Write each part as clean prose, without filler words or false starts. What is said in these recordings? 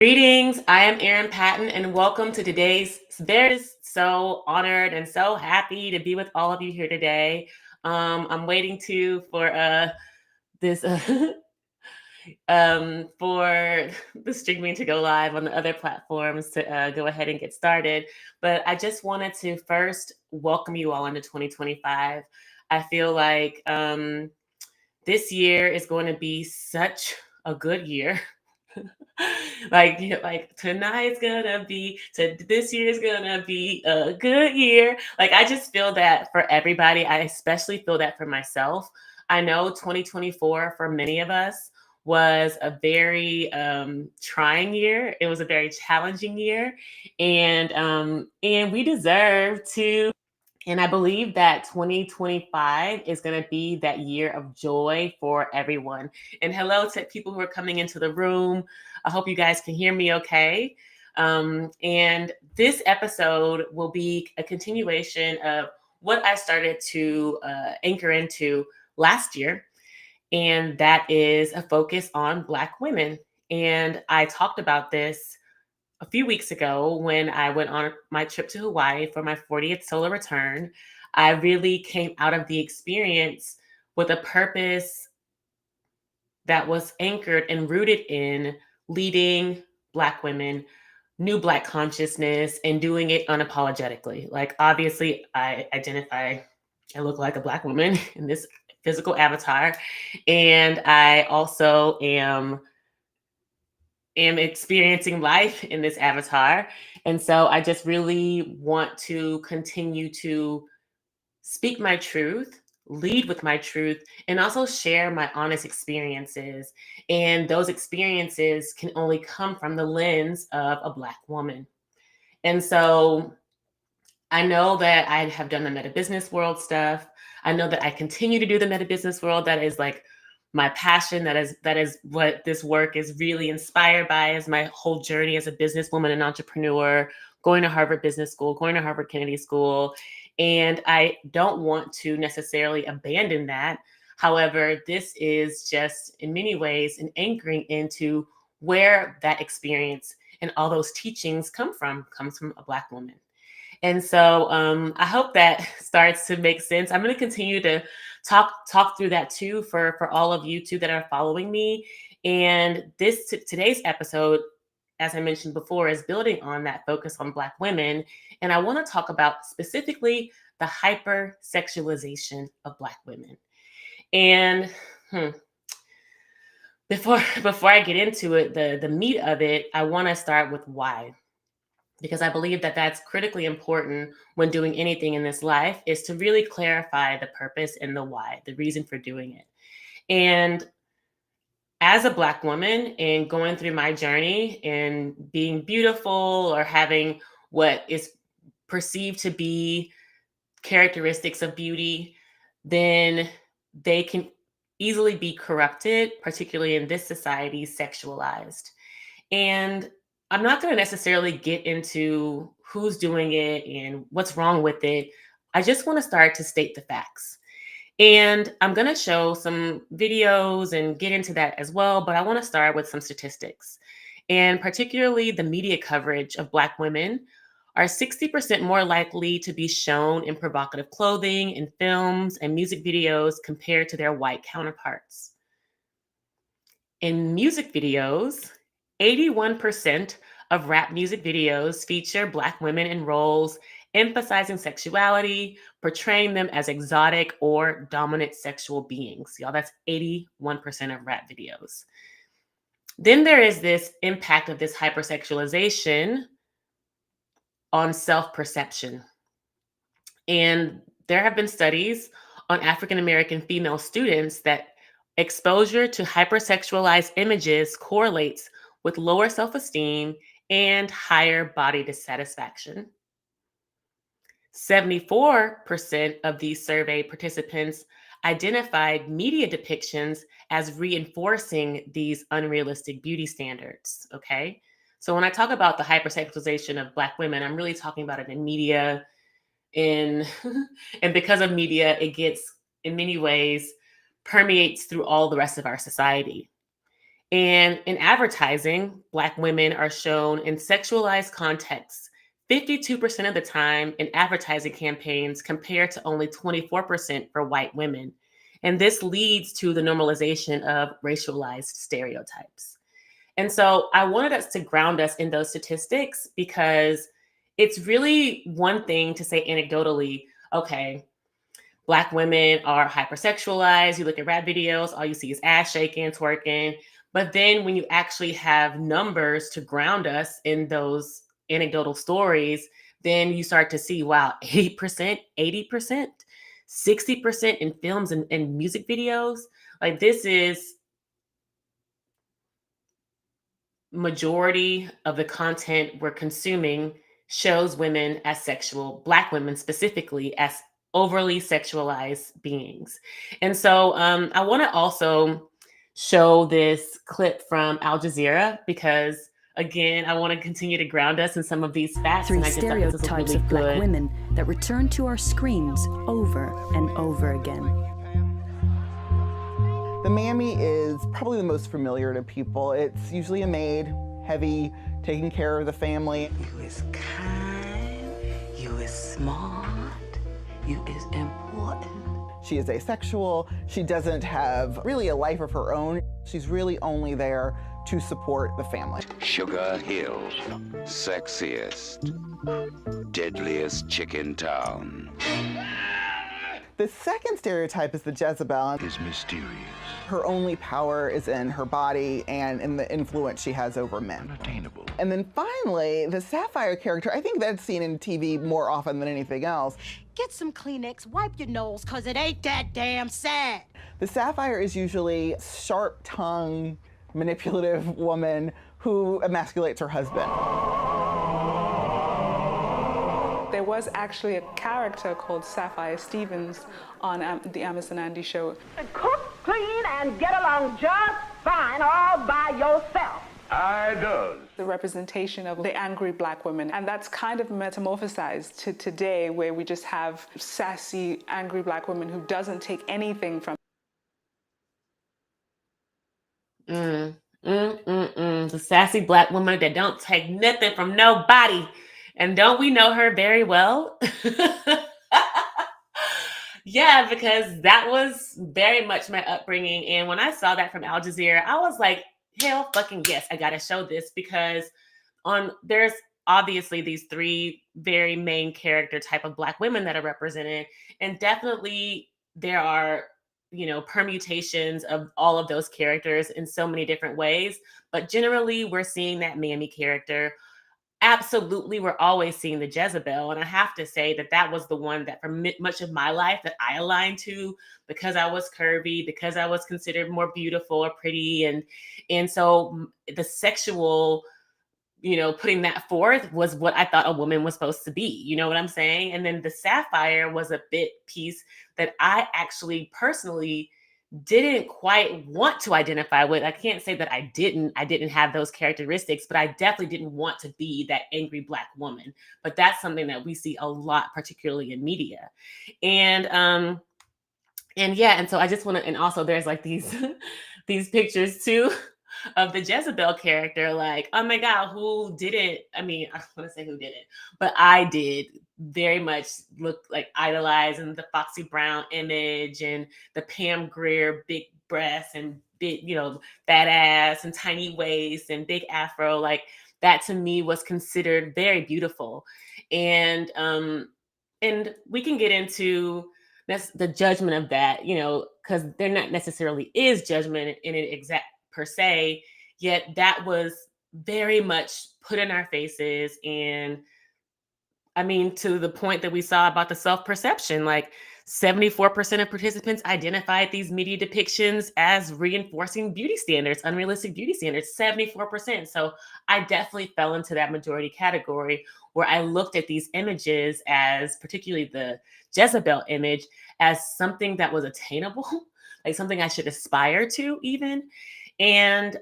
Greetings, I am Erin Patton, and welcome to today's. Very so honored and so happy to be with all of you here today. I'm waiting for this for the streaming to go live on the other platforms to go ahead and get started. But I just wanted to first welcome you all into 2025. I feel like this year is going to be such a good year. Like tonight's gonna be to this year's gonna be a good year. Like I just feel that for everybody. I especially feel that for myself. I know 2024 for many of us was a very trying year. It was a very challenging year, and we deserve to. And I believe that 2025 is going to be that year of joy for everyone. And hello to people who are coming into the room. I hope you guys can hear me okay. And this episode will be a continuation of what I started to anchor into last year. And that is a focus on Black women. And I talked about this a few weeks ago when I went on my trip to Hawaii for my 40th solo return. I really came out of the experience with a purpose that was anchored and rooted in leading Black women, new Black consciousness, and doing it unapologetically. Like, obviously, I look like a Black woman in this physical avatar. And I also am experiencing life in this avatar. And so I just really want to continue to speak my truth, lead with my truth, and also share my honest experiences. And those experiences can only come from the lens of a Black woman. And so I know that I have done the Meta Business World stuff. I know that I continue to do the Meta Business World. That is like my passion. That is what this work is really inspired by, is my whole journey as a businesswoman and entrepreneur, going to Harvard Business School, going to Harvard Kennedy School. And I don't want to necessarily abandon that. However, this is just in many ways an anchoring into where that experience and all those teachings comes from a Black woman. And so I hope that starts to make sense. I'm going to continue to talk through that too for all of you too that are following me. And today's episode, as I mentioned before, is building on that focus on Black women. And I want to talk about specifically the hypersexualization of Black women. And before I get into it, the meat of it, I want to start with why, because I believe that that's critically important when doing anything in this life, is to really clarify the purpose and the why, the reason for doing it. And as a Black woman and going through my journey and being beautiful or having what is perceived to be characteristics of beauty, then they can easily be corrupted, particularly in this society, sexualized. And I'm not going to necessarily get into who's doing it and what's wrong with it. I just want to start to state the facts. And I'm going to show some videos and get into that as well, but I want to start with some statistics. And particularly the media coverage of Black women are 60% more likely to be shown in provocative clothing, in films, and music videos compared to their white counterparts. In music videos, 81% of rap music videos feature Black women in roles emphasizing sexuality, portraying them as exotic or dominant sexual beings. Y'all, that's 81% of rap videos. Then there is this impact of this hypersexualization on self-perception. And there have been studies on African American female students that exposure to hypersexualized images correlates with lower self-esteem and higher body dissatisfaction. 74% of these survey participants identified media depictions as reinforcing these unrealistic beauty standards, okay? So when I talk about the hypersexualization of Black women, I'm really talking about it in media, in and because of media, it gets, in many ways, permeates through all the rest of our society. And in advertising, Black women are shown in sexualized contexts 52% of the time in advertising campaigns compared to only 24% for white women. And this leads to the normalization of racialized stereotypes. And so I wanted us to ground us in those statistics because it's really one thing to say anecdotally, okay, Black women are hypersexualized. You look at rap videos, all you see is ass shaking, twerking. But then when you actually have numbers to ground us in those anecdotal stories, then you start to see, wow, 80%, 80%, 60% in films and music videos. Like this is majority of the content we're consuming shows women as sexual, Black women specifically, as overly sexualized beings. And so I want to also show this clip from Al Jazeera because, again, I want to continue to ground us in some of these facts. Three And I just thought this was a stereotypes really of Black good. women that return to our screens over and over again. The mammy is probably the most familiar to people. It's usually a maid, heavy, taking care of the family. You is kind, you is smart, you is important. She is asexual. She doesn't have really a life of her own. She's really only there to support the family. Sugar Hill, sexiest, deadliest chick in town. The second stereotype is the Jezebel. Is mysterious. Her only power is in her body and in the influence she has over men. Unattainable. And then finally, the Sapphire character, I think that's seen in TV more often than anything else. Get some Kleenex, wipe your nose, cause it ain't that damn sad. The Sapphire is usually sharp-tongued, manipulative woman who emasculates her husband. There was actually a character called Sapphire Stevens on the Amazon Andy show. Cook, clean, and get along just fine all by yourself. I does. The representation of the angry Black women. And that's kind of metamorphosized to today, where we just have sassy, angry Black women who doesn't take anything from. The sassy Black woman that don't take nothing from nobody. And don't we know her very well? Yeah, because that was very much my upbringing. And when I saw that from Al Jazeera, I was like, hell fucking yes, I gotta show this because there's obviously these three very main character type of Black women that are represented. And definitely there are, permutations of all of those characters in so many different ways. But generally we're seeing that mammy character. Absolutely, we're always seeing the Jezebel. And I have to say that that was the one that for much of my life that I aligned to because I was curvy, because I was considered more beautiful or pretty. And so the sexual, putting that forth was what I thought a woman was supposed to be. You know what I'm saying? And then the Sapphire was a bit piece that I actually personally didn't quite want to identify with. I can't say that I didn't have those characteristics, but I definitely didn't want to be that angry Black woman. But that's something that we see a lot, particularly in media. And so I just want to, and also there's like these these pictures too of the Jezebel character, like, oh my God, who didn't? I mean, I want to say who didn't, but I did very much look like idolizing the Foxy Brown image and the Pam Grier big breasts and big, fat ass and tiny waist and big afro. Like that to me was considered very beautiful. And we can get into the judgment of that, because there not necessarily is judgment in it exact per se, yet that was very much put in our faces. And I mean, to the point that we saw about the self-perception, like 74% of participants identified these media depictions as reinforcing beauty standards, unrealistic beauty standards, 74%. So I definitely fell into that majority category where I looked at these images as, particularly the Jezebel image, as something that was attainable, like something I should aspire to even. And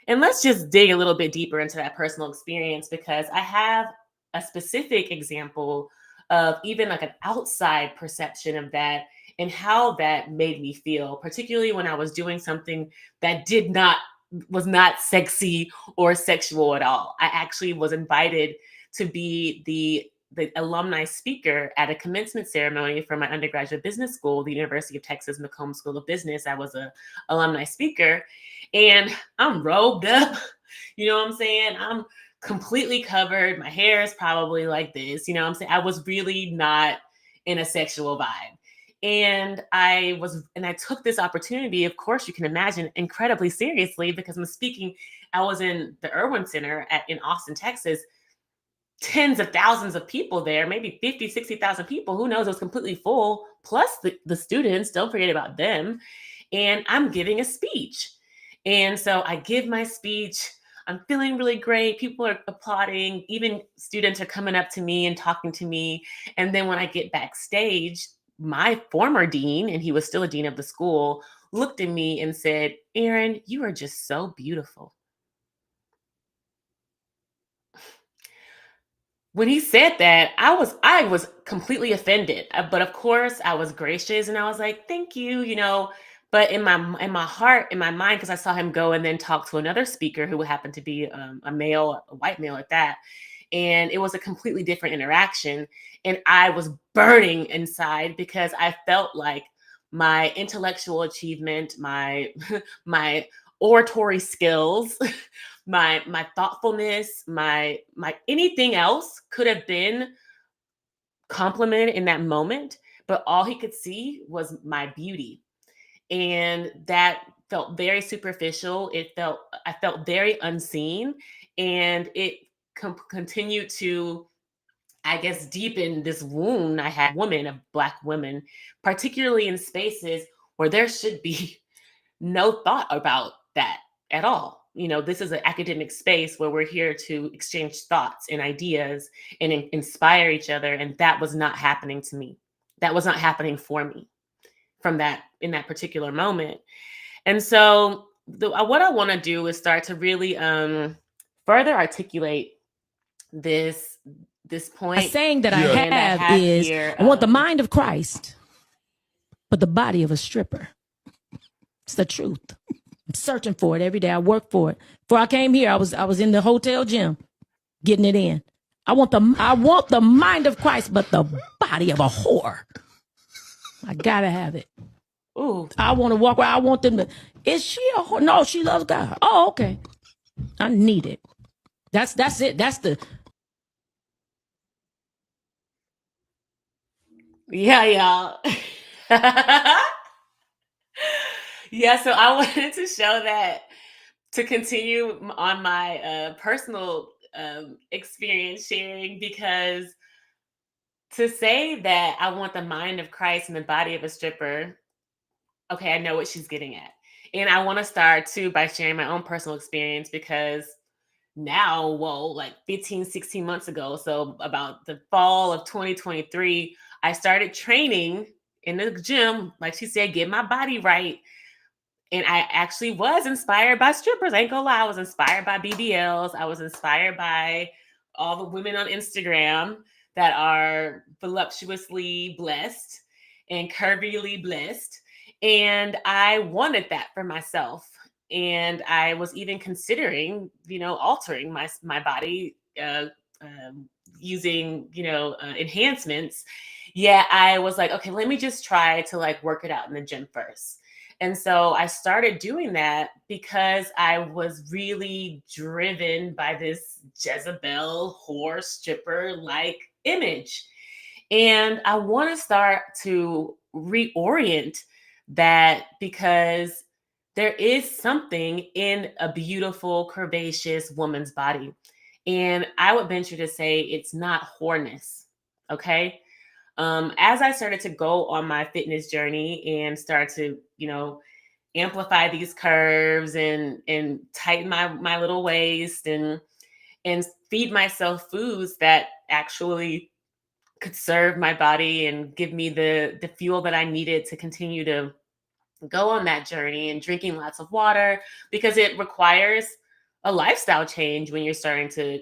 let's just dig a little bit deeper into that personal experience, because I have a specific example of even like an outside perception of that and how that made me feel, particularly when I was doing something that was not sexy or sexual at all. I actually was invited to be the alumni speaker at a commencement ceremony for my undergraduate business school, the University of Texas McCombs School of Business. I was a alumni speaker, and I'm robed up. You know what I'm saying? I'm completely covered. My hair is probably like this. You know what I'm saying? I was really not in a sexual vibe. And I took this opportunity, of course, you can imagine, incredibly seriously, because I'm speaking. I was in the Irwin Center in Austin, Texas, tens of thousands of people there, maybe 50, 60,000 people, who knows, it was completely full, plus the students, don't forget about them. And I'm giving a speech. And so I give my speech. I'm feeling really great. People are applauding. Even students are coming up to me and talking to me. And then when I get backstage, my former dean, and he was still a dean of the school, looked at me and said, "Erin, you are just so beautiful." When he said that, I was completely offended. But of course, I was gracious and I was like, "Thank you," But in my heart, in my mind, because I saw him go and then talk to another speaker who happened to be a white male at that, and it was a completely different interaction. And I was burning inside because I felt like my intellectual achievement, my my oratory skills, my thoughtfulness, my anything else could have been complimented in that moment, but all he could see was my beauty. And that felt very superficial. I felt very unseen, and it continued to, I guess, deepen this wound I had, of Black women, particularly in spaces where there should be no thought about that at all. This is an academic space where we're here to exchange thoughts and ideas and inspire each other. And that was not happening to me. That was not happening for me in that particular moment. And so what I want to do is start to really further articulate this point. A saying that I And have is, here, I want the mind of Christ, but the body of a stripper. It's the truth. I'm searching for it every day. I work for it. Before I came here, I was in the hotel gym getting it in. I want the mind of Christ, but the body of a whore. I gotta have it. Ooh. I want to walk around. I want them to. Is she a whore? No, she loves God. Oh, okay. I need it. That's it. That's the. Yeah, y'all. Yeah, so I wanted to show that, to continue on my personal experience sharing, because to say that I want the mind of Christ and the body of a stripper, okay, I know what she's getting at. And I want to start too by sharing my own personal experience, because now, like 15, 16 months ago, so about the fall of 2023, I started training in the gym, like she said, get my body right. And I actually was inspired by strippers. I ain't gonna lie, I was inspired by BBLs. I was inspired by all the women on Instagram that are voluptuously blessed and curvily blessed. And I wanted that for myself. And I was even considering, altering my body using, enhancements. Yeah, I was like, okay, let me just try to like work it out in the gym first. And so I started doing that because I was really driven by this Jezebel whore stripper like image. And I want to start to reorient that, because there is something in a beautiful, curvaceous woman's body. And I would venture to say it's not whoreness. Okay. As I started to go on my fitness journey and start to, amplify these curves and tighten my little waist and feed myself foods that actually could serve my body and give me the fuel that I needed to continue to go on that journey, and drinking lots of water, because it requires a lifestyle change when you're starting to,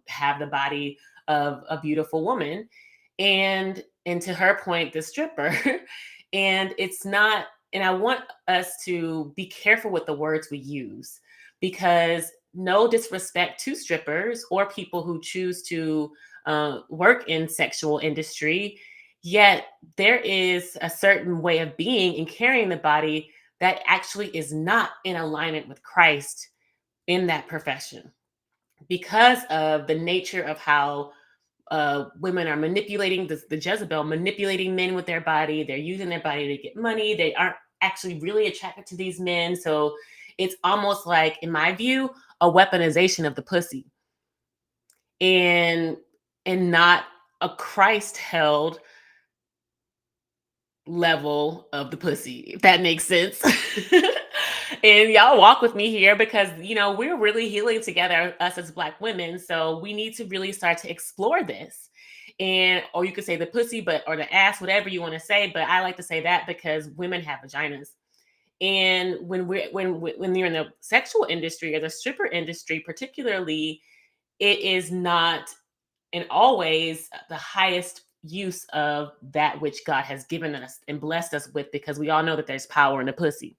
have the body of a beautiful woman. And to her point, the stripper, And it's not, and I want us to be careful with the words we use, because no disrespect to strippers or people who choose to work in sexual industry, yet there is a certain way of being and carrying the body that actually is not in alignment with Christ in that profession, because of the nature of how women are manipulating the Jezebel, manipulating men with their body. They're using their body to get money. They aren't actually really attracted to these men. So it's almost like, in my view, a weaponization of the pussy, and not a Christ held level of the pussy, if that makes sense. And y'all walk with me here, because we're really healing together, us as Black women. So we need to really start to explore this. And, or you could say the pussy, or the ass, whatever you want to say, but I like to say that because women have vaginas. And when you're in the sexual industry or the stripper industry particularly, it is not and always the highest use of that which God has given us and blessed us with, because we all know that there's power in the pussy,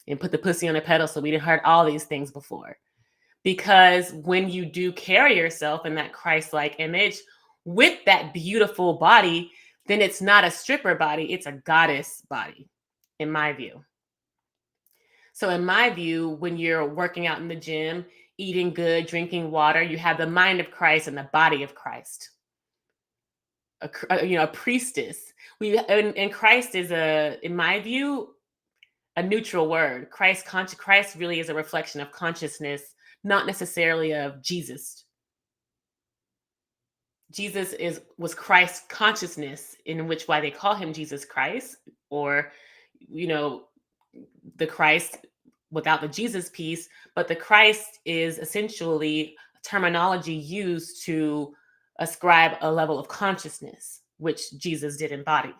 and put the pussy on a pedestal. We didn't heard all these things before, because when you do carry yourself in that Christ-like image with that beautiful body, then it's not a stripper body, it's a goddess body, in my view. So in my view, when you're working out in the gym, eating good, drinking water, you have the mind of Christ and the body of Christ. A priestess. And Christ is in my view, a neutral word. Christ really is a reflection of consciousness, not necessarily of Jesus. Jesus was Christ's consciousness, in which why they call him Jesus Christ, or the Christ without the Jesus piece. But the Christ is essentially a terminology used to ascribe a level of consciousness, which Jesus did embody.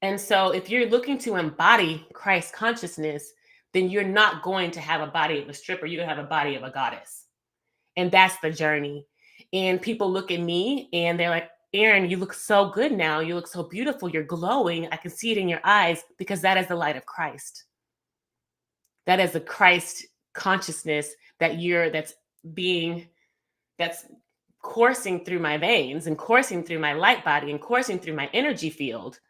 And so if you're looking to embody Christ consciousness, then you're not going to have a body of a stripper. You're going to have a body of a goddess. And that's the journey. And people look at me and they're like, Erin, you look so good now. You look so beautiful. You're glowing. I can see it in your eyes, because that is the light of Christ. That is the Christ consciousness that's coursing through my veins and coursing through my light body and coursing through my energy field.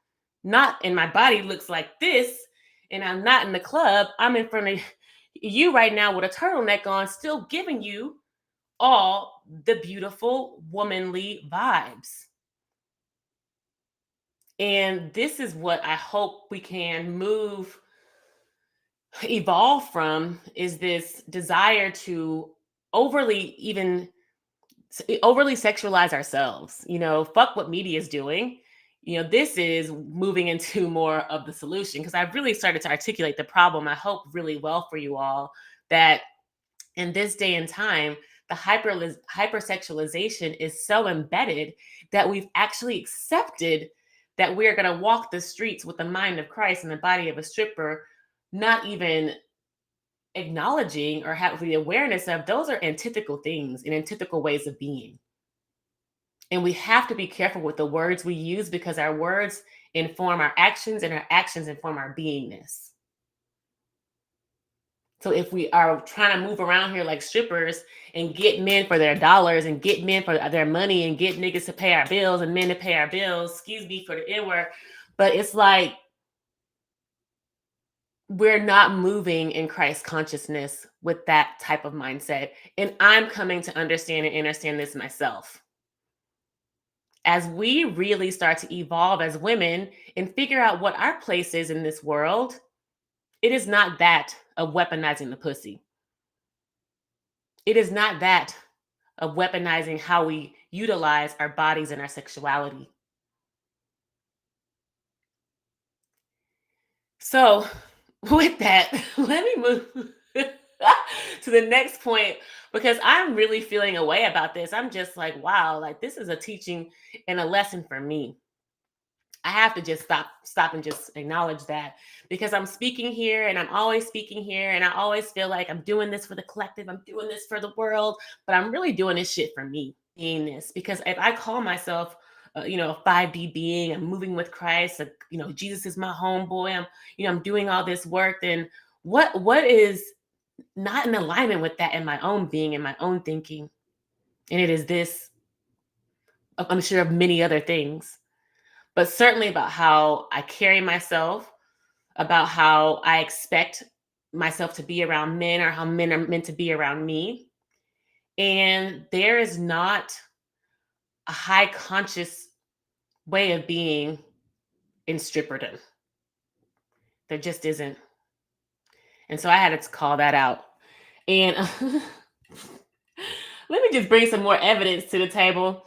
Not in my body looks like this, and I'm not in the club. I'm in front of you right now with a turtleneck on, still giving you all the beautiful womanly vibes. And this is what I hope we can evolve from, is this desire to overly sexualize ourselves. Fuck what media is doing. This is moving into more of the solution, because I've really started to articulate the problem, I hope really well for you all, that in this day and time, the hypersexualization is so embedded that we've actually accepted that we're going to walk the streets with the mind of Christ and the body of a stripper, not even acknowledging or have the awareness of those are antithetical things and antithetical ways of being. And we have to be careful with the words we use, because our words inform our actions and our actions inform our beingness. So if we are trying to move around here like strippers and get men for their dollars and get men for their money and get niggas to pay our bills and men to pay our bills, excuse me for the N word, but it's like we're not moving in Christ consciousness with that type of mindset. And I'm coming to understand this myself. As we really start to evolve as women and figure out what our place is in this world, it is not that of weaponizing the pussy. It is not that of weaponizing how we utilize our bodies and our sexuality. So with that, let me move to the next point, because I'm really feeling a way about this. I'm just like, wow, like this is a teaching and a lesson for me. I have to just stop and just acknowledge that, because I'm speaking here and I'm always speaking here, and I always feel like I'm doing this for the collective, I'm doing this for the world, but I'm really doing this shit for me, being this, because if I call myself a 5D being. I'm moving with Christ. Jesus is my homeboy. I'm doing all this work. Then what is not in alignment with that in my own being, in my own thinking? And it is this, I'm sure, of many other things, but certainly about how I carry myself, about how I expect myself to be around men, or how men are meant to be around me. And there is not a high conscious way of being in stripperdom. There just isn't. And so I had to call that out. And let me just bring some more evidence to the table.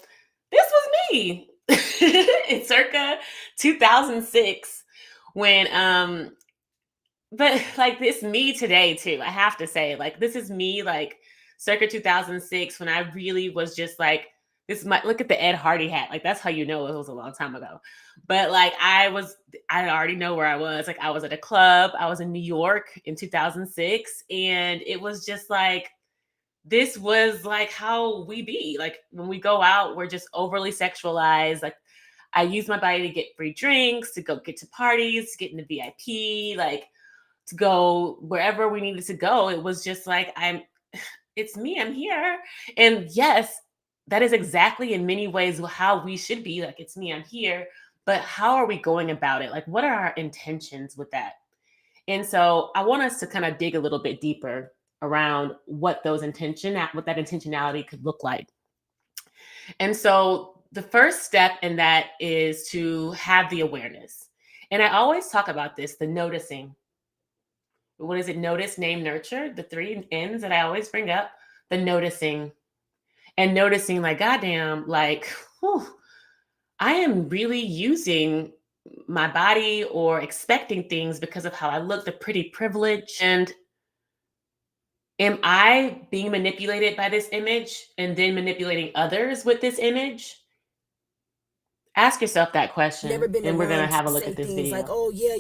This was me in circa 2006 when but like this me today too. I have to say, like, this is me like circa 2006 when I really was just like, this is my, look at the Ed Hardy hat. Like, that's how you know it was a long time ago. But like I already know where I was. Like, I was at a club. I was in New York in 2006. And it was just like, this was like how we be. Like, when we go out, we're just overly sexualized. Like, I use my body to get free drinks, to go get to parties, to get into VIP, like to go wherever we needed to go. It was just like, it's me, I'm here. And yes, that is exactly in many ways how we should be. Like, it's me, I'm here. But how are we going about it? Like, what are our intentions with that? And so I want us to kind of dig a little bit deeper around what that intentionality could look like. And so the first step in that is to have the awareness. And I always talk about this, the noticing. What is it? Notice, name, nurture, the three N's that I always bring up. The noticing. And noticing, like, goddamn, like, whew, I am really using my body or expecting things because of how I look, the pretty privilege. And am I being manipulated by this image and then manipulating others with this image? Ask yourself that question. Never been and we're going around to have a to look say at this things video. like, oh yeah,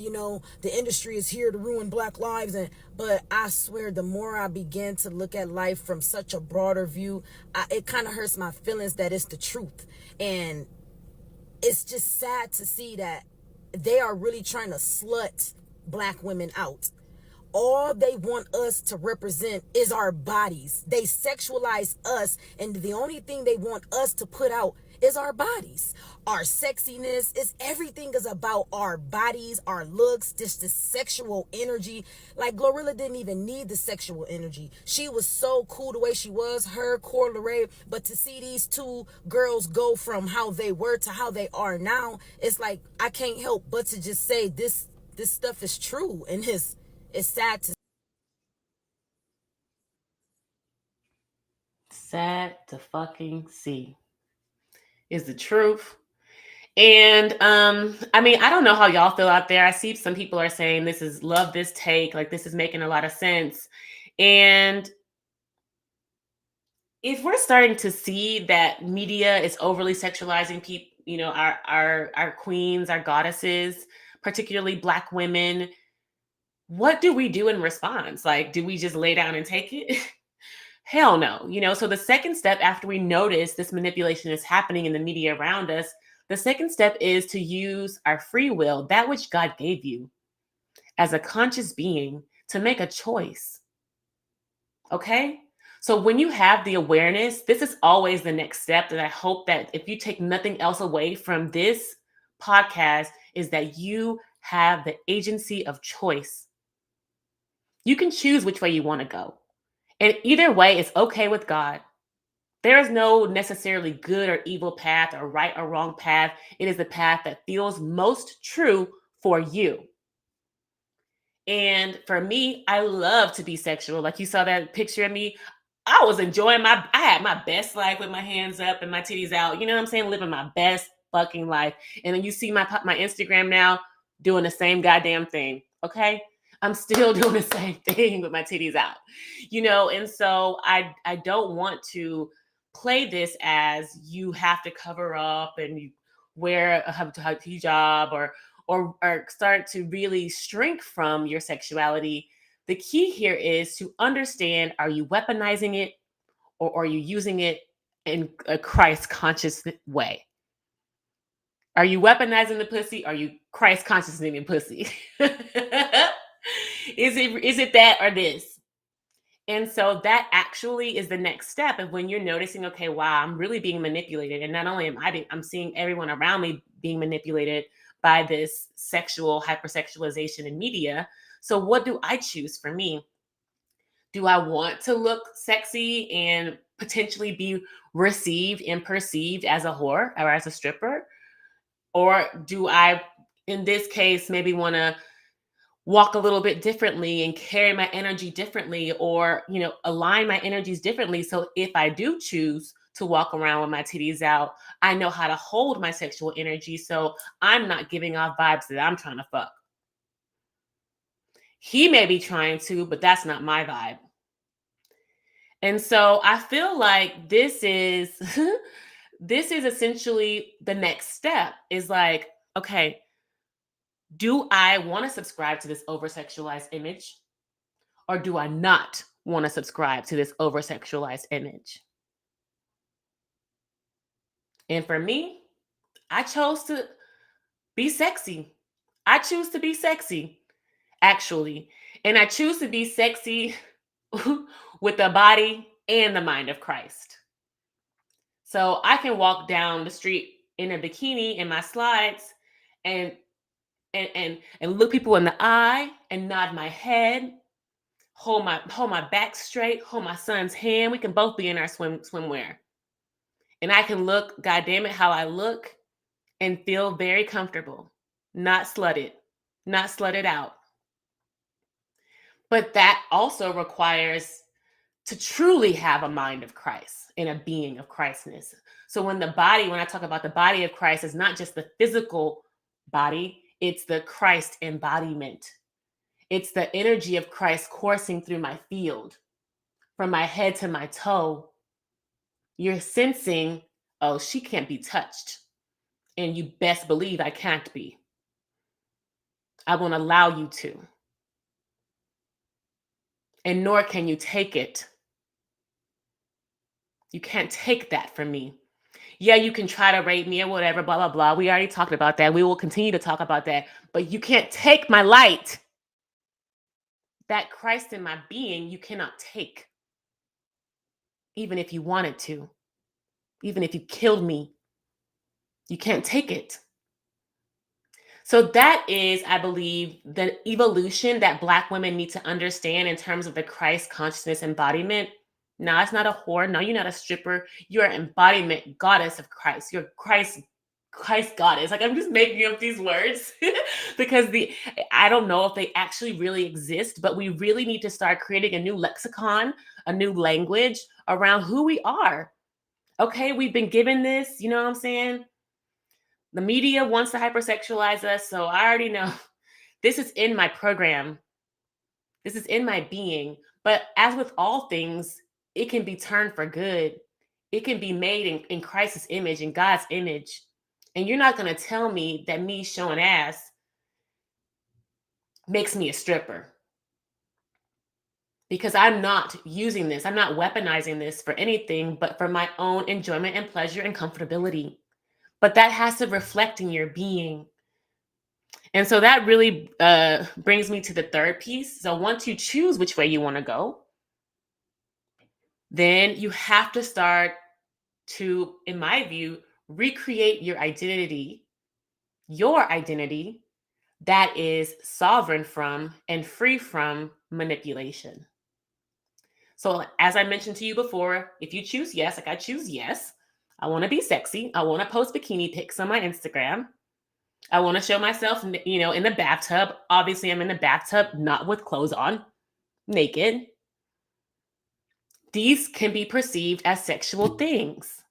the industry is here to ruin Black lives, but I swear the more I begin to look at life from such a broader view, it kind of hurts my feelings that it's the truth. And it's just sad to see that they are really trying to slut Black women out. All they want us to represent is our bodies. They sexualize us, and the only thing they want us to put out is our bodies. Our sexiness is everything is about our bodies, our looks, just the sexual energy. Like, Glorilla didn't even need the sexual energy. She was so cool the way she was, her, 𝗘𝗶𝘁, but to see these two girls go from how they were to how they are now, it's like, I can't help but to just say this stuff is true, and it's sad to fucking see. Is the truth. And I mean, I don't know how y'all feel out there. I see some people are saying love this take, like this is making a lot of sense. And if we're starting to see that media is overly sexualizing people, our queens, our goddesses, particularly Black women, what do we do in response? Like, do we just lay down and take it? Hell no. So the second step after we notice this manipulation is happening in the media around us, the second step is to use our free will, that which God gave you as a conscious being, to make a choice. Okay? So when you have the awareness, this is always the next step that I hope that if you take nothing else away from this podcast, is that you have the agency of choice. You can choose which way you want to go. And either way, it's okay with God. There is no necessarily good or evil path or right or wrong path. It is the path that feels most true for you. And for me, I love to be sexual. Like, you saw that picture of me. I was enjoying I had my best life with my hands up and my titties out. You know what I'm saying? Living my best fucking life. And then you see my Instagram now doing the same goddamn thing. Okay? I'm still doing the same thing with my titties out. And so I don't want to play this as you have to cover up and you wear a hijab or start to really shrink from your sexuality. The key here is to understand, are you weaponizing it or are you using it in a Christ conscious way? Are you weaponizing the pussy? Are you Christ consciousing the pussy? Is it that or this? And so that actually is the next step of when you're noticing, okay, wow, I'm really being manipulated. And not only I'm seeing everyone around me being manipulated by this sexual hypersexualization in media. So what do I choose for me? Do I want to look sexy and potentially be received and perceived as a whore or as a stripper? Or do I, in this case, maybe want to walk a little bit differently and carry my energy differently, or, align my energies differently? So if I do choose to walk around with my titties out, I know how to hold my sexual energy. So I'm not giving off vibes that I'm trying to fuck. He may be trying to, but that's not my vibe. And so I feel like this is this is essentially the next step, is like, okay, do I want to subscribe to this over-sexualized image, or do I not want to subscribe to this over-sexualized image? And for me, I chose to be sexy. I choose to be sexy, actually. And I choose to be sexy with the body and the mind of Christ. So I can walk down the street in a bikini in my slides and look people in the eye and nod my head, hold my back straight, hold my son's hand. We can both be in our swimwear. And I can look, God damn it, how I look, and feel very comfortable, not slutted out. But that also requires to truly have a mind of Christ and a being of Christness. So when I talk about the body of Christ, it's not just the physical body, it's the Christ embodiment. It's the energy of Christ coursing through my field, from my head to my toe. You're sensing, oh, she can't be touched. And you best believe I can't be. I won't allow you to. And nor can you take it. You can't take that from me. Yeah, you can try to rape me or whatever, blah, blah, blah. We already talked about that. We will continue to talk about that. But you can't take my light. That Christ in my being, you cannot take. Even if you wanted to. Even if you killed me. You can't take it. So that is, I believe, the evolution that Black women need to understand in terms of the Christ consciousness embodiment. No, it's not a whore. No, you're not a stripper. You're an embodiment goddess of Christ. You're Christ goddess. Like, I'm just making up these words because I don't know if they actually really exist, but we really need to start creating a new lexicon, a new language around who we are. Okay, we've been given this, you know what I'm saying? The media wants to hypersexualize us, so I already know this is in my program. This is in my being. But as with all things, it can be turned for good. It can be made in Christ's image, in God's image. And you're not going to tell me that me showing ass makes me a stripper. Because I'm not using this. I'm not weaponizing this for anything but for my own enjoyment and pleasure and comfortability. But that has to reflect in your being. And so that really brings me to the third piece. So once you choose which way you want to go, then you have to start to, in my view, recreate your identity that is sovereign from and free from manipulation. So as I mentioned to you before, if you choose yes, like I choose yes, I want to be sexy. I want to post bikini pics on my Instagram. I want to show myself, in the bathtub. Obviously, I'm in the bathtub, not with clothes on, naked. These can be perceived as sexual things.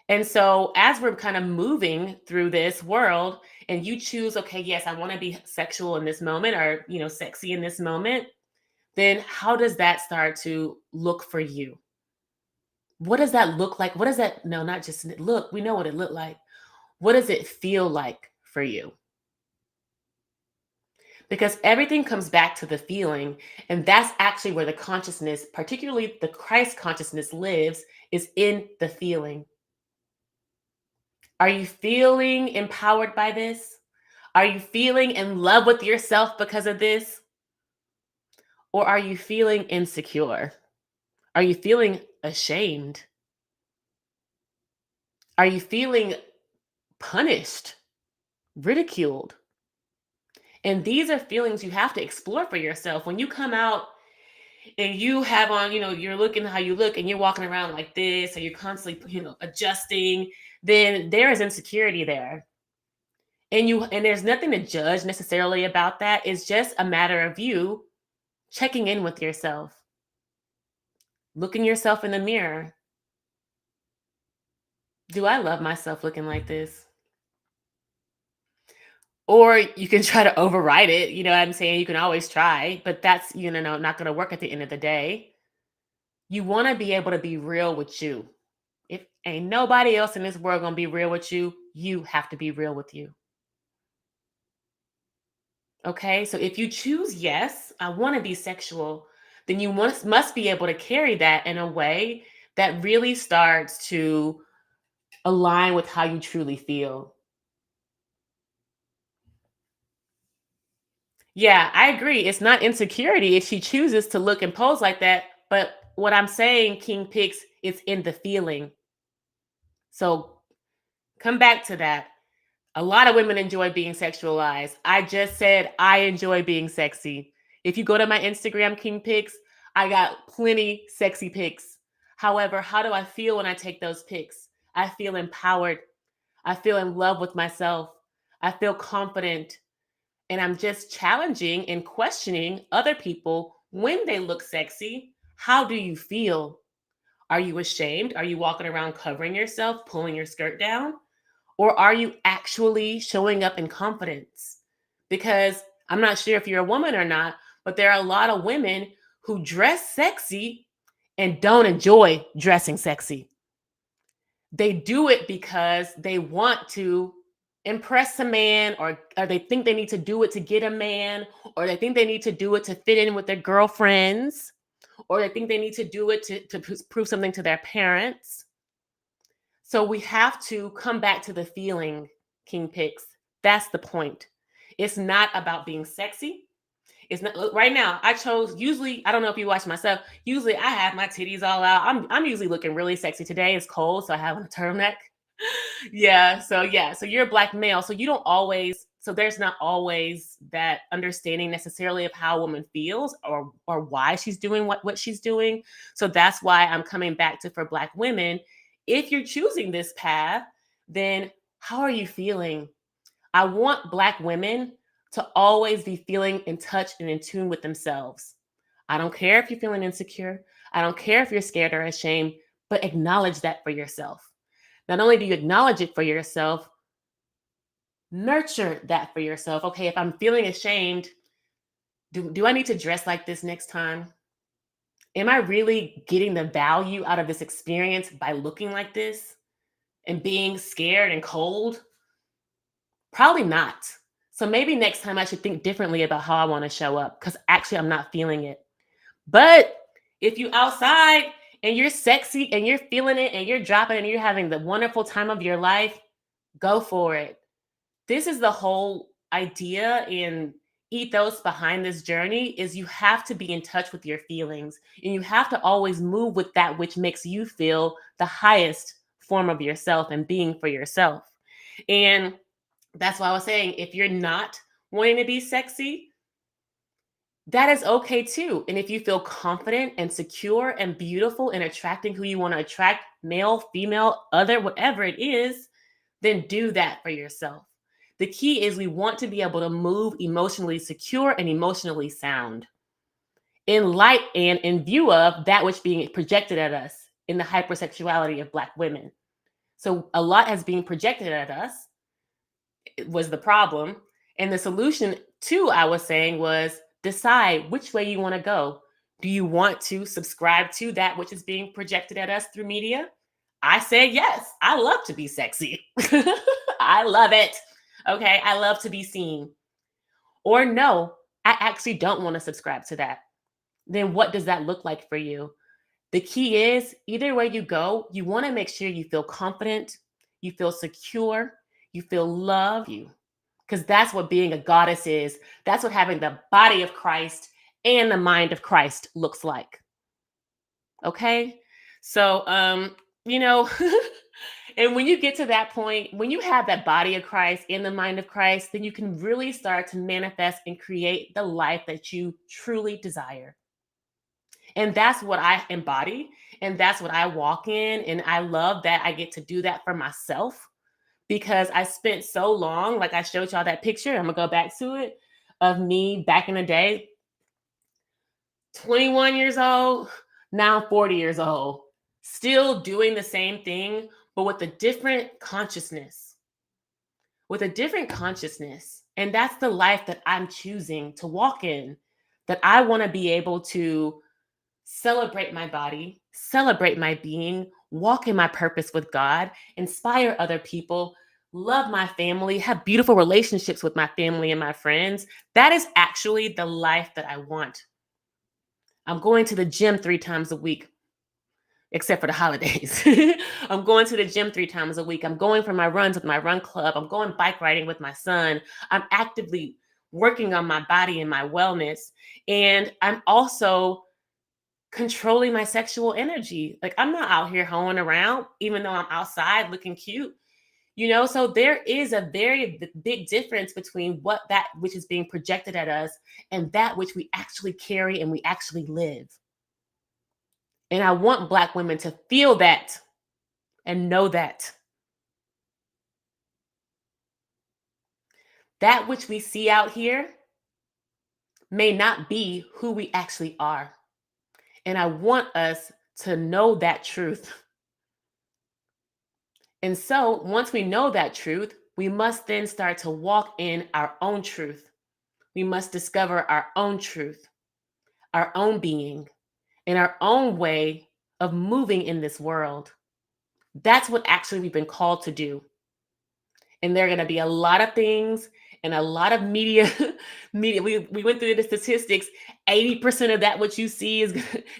And so as we're kind of moving through this world and you choose, okay, yes, I want to be sexual in this moment, or, sexy in this moment, then how does that start to look for you? What does that look like? What does that, no, not just look, we know what it looked like. What does it feel like for you? Because everything comes back to the feeling, and that's actually where the consciousness, particularly the Christ consciousness, lives, is in the feeling. Are you feeling empowered by this? Are you feeling in love with yourself because of this? Or are you feeling insecure? Are you feeling ashamed? Are you feeling punished, ridiculed? And these are feelings you have to explore for yourself. When you come out and you have on, you're looking how you look and you're walking around like this, or you're constantly, adjusting, then there is insecurity there. And there's nothing to judge necessarily about that. It's just a matter of you checking in with yourself, looking yourself in the mirror. Do I love myself looking like this? Or you can try to override it. You know what I'm saying? You can always try, but that's, not going to work at the end of the day. You want to be able to be real with you. If ain't nobody else in this world going to be real with you, you have to be real with you. Okay? So if you choose, yes, I want to be sexual, then you must be able to carry that in a way that really starts to align with how you truly feel. Yeah, I agree. It's not insecurity if she chooses to look and pose like that. But what I'm saying, King Picks, it's in the feeling. So come back to that. A lot of women enjoy being sexualized. I just said I enjoy being sexy. If you go to my Instagram, King Pics, I got plenty sexy pics. However, how do I feel when I take those pics? I feel empowered. I feel in love with myself. I feel confident. And I'm just challenging and questioning other people when they look sexy. How do you feel? Are you ashamed? Are you walking around covering yourself, pulling your skirt down? Or are you actually showing up in confidence? Because I'm not sure if you're a woman or not, but there are a lot of women who dress sexy and don't enjoy dressing sexy. They do it because they want to impress a man, or they think they need to do it to get a man, or they think they need to do it to fit in with their girlfriends, or they think they need to do it to prove something to their parents. So we have to come back to the feeling, King Picks. That's the point. It's not about being sexy. It's not right now. I chose, usually, I don't know if you watch myself. Usually I have my titties all out. I'm usually looking really sexy. Today it's cold, so I have on a turtleneck. Yeah. So you're a Black male. So you don't always, so there's not always that understanding necessarily of how a woman feels or why she's doing what she's doing. So that's why I'm coming back to, for Black women, if you're choosing this path, then how are you feeling? I want Black women to always be feeling in touch and in tune with themselves. I don't care if you're feeling insecure. I don't care if you're scared or ashamed, but acknowledge that for yourself. Not only do you acknowledge it for yourself, nurture that for yourself. Okay, if I'm feeling ashamed, do I need to dress like this next time? Am I really getting the value out of this experience by looking like this and being scared and cold? Probably not. So maybe next time I should think differently about how I want to show up, because actually I'm not feeling it. But if you outside and you're sexy and you're feeling it and you're dropping and you're having the wonderful time of your life, go for it. This is the whole idea and ethos behind this journey, is you have to be in touch with your feelings, and you have to always move with that which makes you feel the highest form of yourself and being for yourself. And that's why I was saying, if you're not wanting to be sexy, that is okay too. And if you feel confident and secure and beautiful in attracting who you want to attract, male, female, other, whatever it is, then do that for yourself. The key is we want to be able to move emotionally secure and emotionally sound in light and in view of that which being projected at us in the hypersexuality of Black women. So a lot has been projected at us. It was the problem. And the solution to, I was saying, was decide which way you want to go. Do you want to subscribe to that which is being projected at us through media? I said yes. I love to be sexy. I love it. Okay, I love to be seen. Or no, I actually don't want to subscribe to that. Then what does that look like for you? The key is, either way you go, you want to make sure you feel confident, you feel secure, you feel loved, because that's what being a goddess is. That's what having the body of Christ and the mind of Christ looks like. Okay? So, you know, and when you get to that point, when you have that body of Christ and the mind of Christ, then you can really start to manifest and create the life that you truly desire. And that's what I embody. And that's what I walk in. And I love that I get to do that for myself because I spent so long, like I showed y'all that picture. I'm going to go back to it of me back in the day, 21 years old, now I'm 40 years old, still doing the same thing, but with a different consciousness. With a different consciousness. And that's the life that I'm choosing to walk in, that I want to be able to celebrate my body, celebrate my being, walk in my purpose with God, inspire other people, love my family, have beautiful relationships with my family and my friends. That is actually the life that I want. I'm going to the gym 3 times a week, except for the holidays. I'm going to the gym 3 times a week. I'm going for my runs with my run club. I'm going bike riding with my son. I'm actively working on my body and my wellness. And I'm also controlling my sexual energy. Like I'm not out here hoeing around, even though I'm outside looking cute. You know, so there is a very big difference between that which is being projected at us and that which we actually carry and we actually live. And I want Black women to feel that and know that. That which we see out here may not be who we actually are. And I want us to know that truth. And so once we know that truth, we must then start to walk in our own truth. We must discover our own truth, our own being, and our own way of moving in this world. That's what actually we've been called to do. And there are going to be a lot of things and a lot of media. We went through the statistics. 80% of that what you see is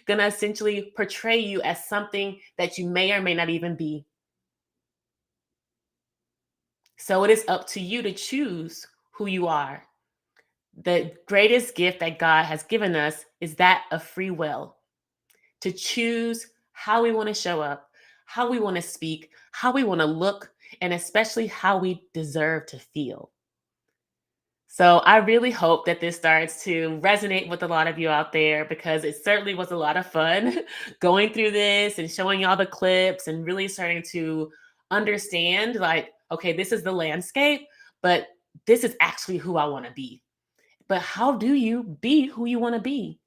going to essentially portray you as something that you may or may not even be. So it is up to you to choose who you are. The greatest gift that God has given us is that of free will, to choose how we want to show up, how we want to speak, how we want to look, and especially how we deserve to feel. So I really hope that this starts to resonate with a lot of you out there, because it certainly was a lot of fun going through this and showing y'all the clips and really starting to understand, like, okay, this is the landscape, but this is actually who I want to be. But how do you be who you want to be?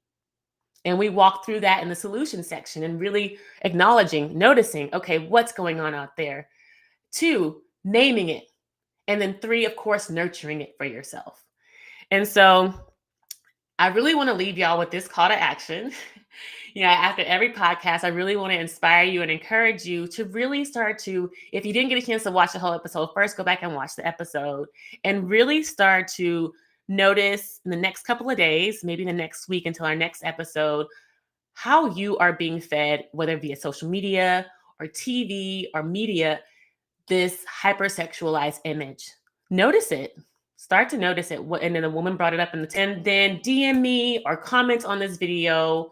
And we walk through that in the solution section and really acknowledging, noticing, okay, what's going on out there? 2, naming it. And then 3, of course, nurturing it for yourself. And so I really want to leave y'all with this call to action. You know, after every podcast, I really want to inspire you and encourage you to really start to, if you didn't get a chance to watch the whole episode, first go back and watch the episode and really start to notice in the next couple of days, maybe the next week until our next episode, how you are being fed, whether via social media or TV or media, this hypersexualized image. Notice it. Start to notice it. And then the woman brought it up and then DM me or comment on this video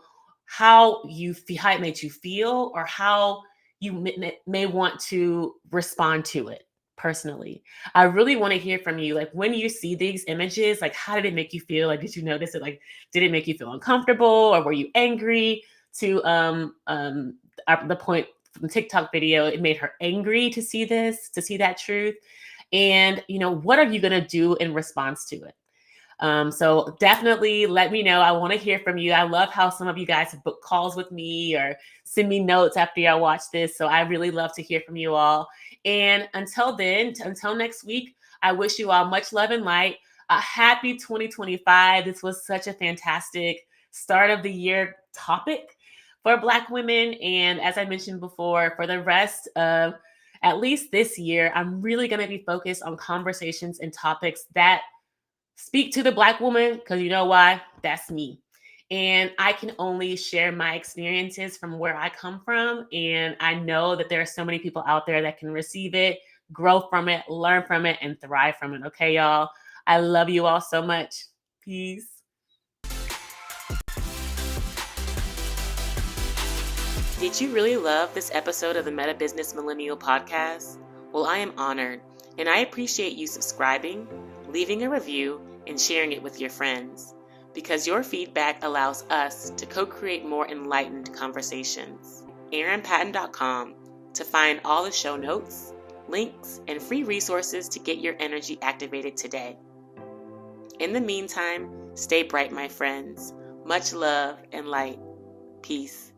how it made you feel or how you may want to respond to it personally. I really want to hear from you. Like when you see these images, like how did it make you feel? Like, did you notice it? Like, did it make you feel uncomfortable or were you angry? To the point from the TikTok video, it made her angry to see this, to see that truth. And, you know, what are you going to do in response to it? So definitely let me know. I want to hear from you. I love how some of you guys have booked calls with me or send me notes after y'all watch this. So I really love to hear from you all. And until then, until next week, I wish you all much love and light. A happy 2025. This was such a fantastic start of the year topic for Black women. And as I mentioned before, for the rest of at least this year, I'm really going to be focused on conversations and topics that speak to the Black woman, because you know why? That's me. And I can only share my experiences from where I come from. And I know that there are so many people out there that can receive it, grow from it, learn from it, and thrive from it. Okay, y'all? I love you all so much. Peace. Did you really love this episode of the Meta Business Millennial Podcast? Well, I am honored, and I appreciate you subscribing, leaving a review, and sharing it with your friends, because your feedback allows us to co-create more enlightened conversations. aaronpatton.com to find all the show notes, links, and free resources to get your energy activated today. In the meantime, stay bright, my friends. Much love and light. Peace.